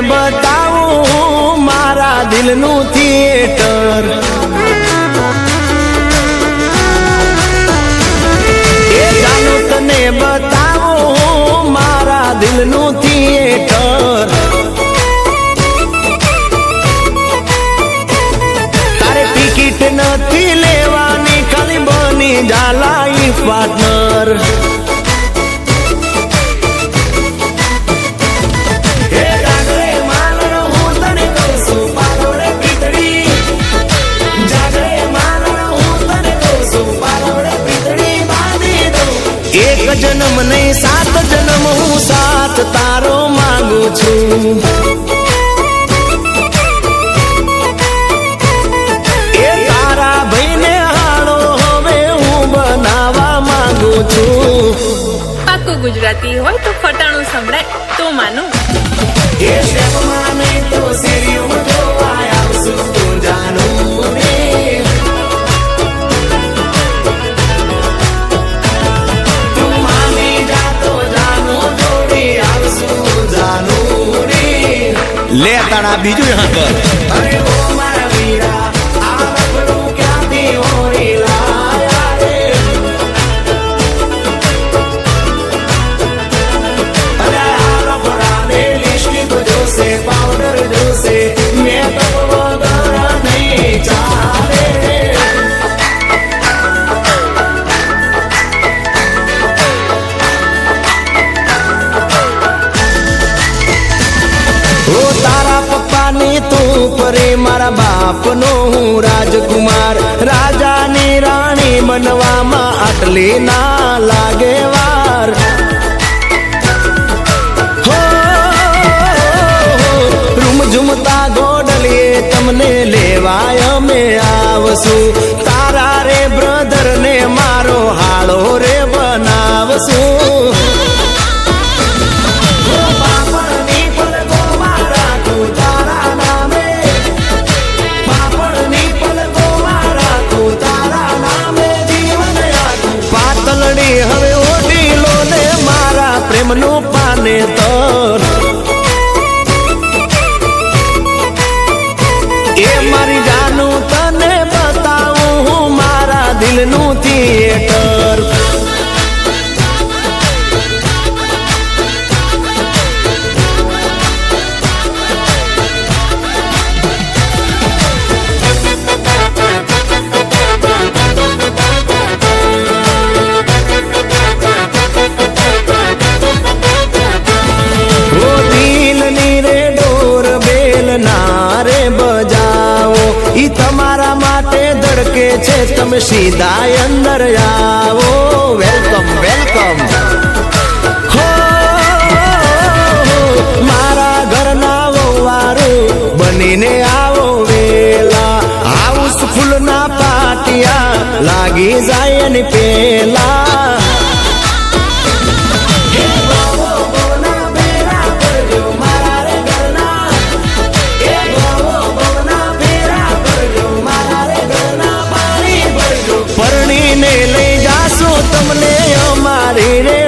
बताऊं मारा दिलनु थिएटर ए जानो तने बताऊं मारा दिलनु थिएटर तारे टिकિટ નથી લેવાની ખાલી બની जाला पार्टनर एक जन्म नहीं 7 जन्म हूँ साथ तारो मांगू छू ए तारा भाई ने हाड़ो हवे हूँ बनावा मांगू छू पाकू गुजराती हो तो फटाणु संभळाय तो मानू ए स्टेप माने तो सीरियो तो आया सु तू जानू रे ले तारा बीजू यहाँ कर अरे वो मारा वीरा आलू क्या दी होरी लाया रे अरे आलू बड़ा ले लिस्टी को जो से पाउडर जो से मैं तो वो गरा नहीं चाहे तू परे मारा बाप नो हूँ राजकुमार राजा नी राणी बनवा मा आटली ना लागे वार हो रूम झुमता गोडलिए तमने लेवाय में आवसू तारा रे ब्रदर ने मारो हाड़ो रे बनावसू હવે ઓઢીલો ને મારા પ્રેમનો પાને તર એ મારી જાનું તને બતાવું હું મારા દિલનું થિયેટર धड़के छे तम सीधा अंदर आओ वेलकम वेलकम हो मारा घर ना वारू बनी ने आओ वेला हाउस फुल ना पाटिया लागी जाए नि पेला परणी ने ले जासो तमने अमारी रे